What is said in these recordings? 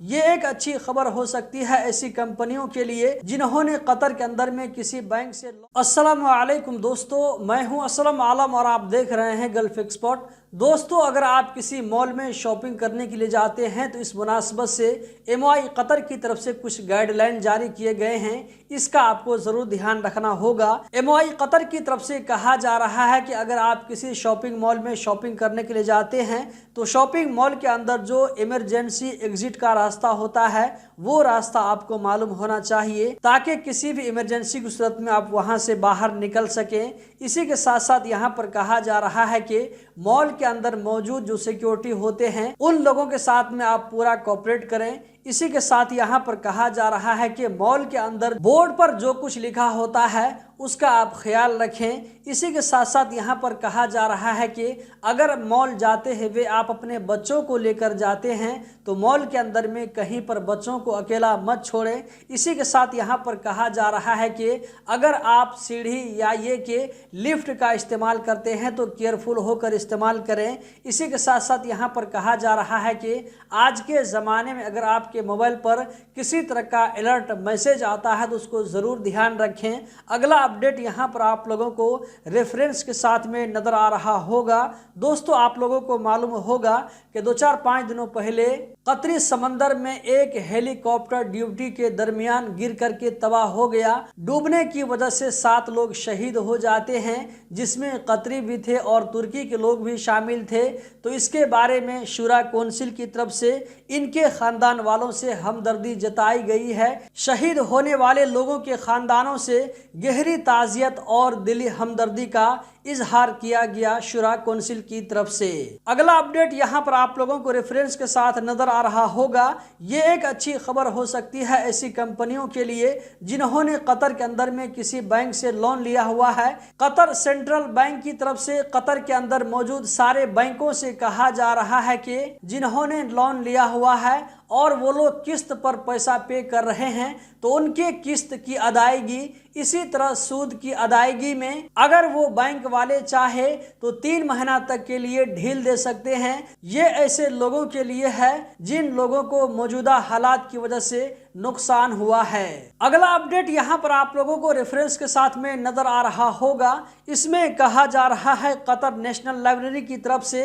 ये एक अच्छी खबर हो सकती है ऐसी कंपनियों के लिए जिन्होंने कतर के अंदर में किसी बैंक से। अस्सलाम वालेकुम दोस्तों, मैं हूं असलम आलम और आप देख रहे हैं गल्फ एक्सपर्ट। दोस्तों, अगर आप किसी मॉल में शॉपिंग करने के लिए जाते हैं तो इस मुनासबत से एमआई कतर की तरफ से कुछ गाइडलाइन जारी किए गए हैं, इसका आपको ज़रूर ध्यान रखना होगा। एमआई कतर की तरफ से कहा जा रहा है कि अगर आप किसी शॉपिंग मॉल में शॉपिंग करने के लिए जाते हैं तो शॉपिंग मॉल के अंदर जो इमरजेंसी एग्जिट का रास्ता होता है वो रास्ता आपको मालूम होना चाहिए, ताकि किसी भी इमरजेंसी की सूरत में आप वहां से बाहर निकल सकें। इसी के साथ साथ यहाँ पर कहा जा रहा है कि मॉल के अंदर मौजूद जो सिक्योरिटी होते हैं उन लोगों के साथ में आप पूरा कोऑपरेट करें। इसी के साथ यहाँ पर कहा जा रहा है कि मॉल के अंदर बोर्ड पर जो कुछ लिखा होता है उसका आप ख्याल रखें। इसी के साथ साथ यहाँ पर कहा जा रहा है कि अगर मॉल जाते हुए आप अपने बच्चों को लेकर जाते हैं तो मॉल के अंदर में कहीं पर बच्चों को अकेला मत छोड़ें। इसी के साथ यहाँ पर कहा जा रहा है कि अगर आप सीढ़ी या ये कि लिफ्ट का इस्तेमाल करते हैं तो केयरफुल होकर इस्तेमाल करें। इसी के साथ साथ यहाँ पर कहा जा रहा है कि आज के ज़माने में अगर आपके मोबाइल पर किसी तरह का अलर्ट मैसेज आता है तो उसको ज़रूर ध्यान रखें। अगला अपडेट यहाँ पर आप लोगों को रेफरेंस के साथ में नज़र आ रहा होगा। दोस्तों, आप लोगों को मालूम होगा कि 2-4-5 दिनों पहले कतरी समंदर में एक हेलीकॉप्टर ड्यूटी के दरमियान गिर करके तबाह हो गया। डूबने की वजह से 7 लोग शहीद हो जाते हैं, जिसमें कतरी भी थे और तुर्की के लोग भी शामिल थे। तो इसके बारे में शूरा कौंसिल की तरफ से इनके खानदान वालों से हमदर्दी जताई गई है। शहीद होने वाले लोगों के खानदानों से गहरी ताज़ियत और दिली हमदर्दी का इजहार किया गया शूरा कौंसिल की तरफ से। अगला अपडेट यहाँ पर आप लोगों को रेफरेंस के साथ नजर आ रहा होगा। ये एक अच्छी खबर हो सकती है ऐसी कंपनियों के लिए जिन्होंने कतर के अंदर में किसी बैंक से लोन लिया हुआ है। कतर सेंट्रल बैंक की तरफ से कतर के अंदर मौजूद सारे बैंकों से कहा जा रहा है कि जिन्होंने लोन लिया हुआ है और वो लोग किस्त पर पैसा पे कर रहे हैं तो उनके किस्त की अदायगी, इसी तरह सूद की अदायगी में अगर वो बैंक वाले चाहे तो 3 महीना तक के लिए ढील दे सकते हैं। ये ऐसे लोगों के लिए है जिन लोगों को मौजूदा हालात की वजह से नुकसान हुआ है। अगला अपडेट यहाँ पर आप लोगों को रेफरेंस के साथ में नजर आ रहा होगा। इसमें कहा जा रहा है कतर नेशनल लाइब्रेरी की तरफ से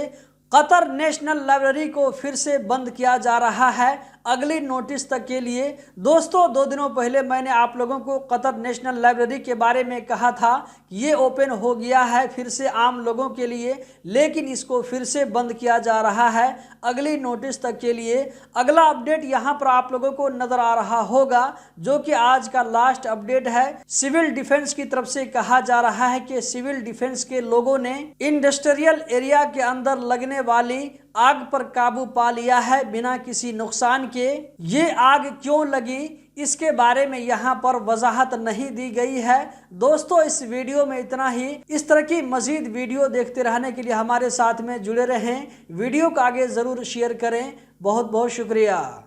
कतर नेशनल लाइब्रेरी को फिर से बंद किया जा रहा है अगली नोटिस तक के लिए। दोस्तों, 2 दिनों पहले मैंने आप लोगों को कतर नेशनल लाइब्रेरी के बारे में कहा था ये ओपन हो गया है फिर से आम लोगों के लिए, लेकिन इसको फिर से बंद किया जा रहा है अगली नोटिस तक के लिए। अगला अपडेट यहाँ पर आप लोगों को नजर आ रहा होगा जो कि आज का लास्ट अपडेट है। सिविल डिफेंस की तरफ से कहा जा रहा है कि सिविल डिफेंस के लोगों ने इंडस्ट्रियल एरिया के अंदर लगने वाली आग पर काबू पा लिया है बिना किसी नुकसान के। ये आग क्यों लगी इसके बारे में यहाँ पर वजाहत नहीं दी गई है। दोस्तों, इस वीडियो में इतना ही। इस तरह की मजीद वीडियो देखते रहने के लिए हमारे साथ में जुड़े रहें। वीडियो को आगे ज़रूर शेयर करें। बहुत बहुत शुक्रिया।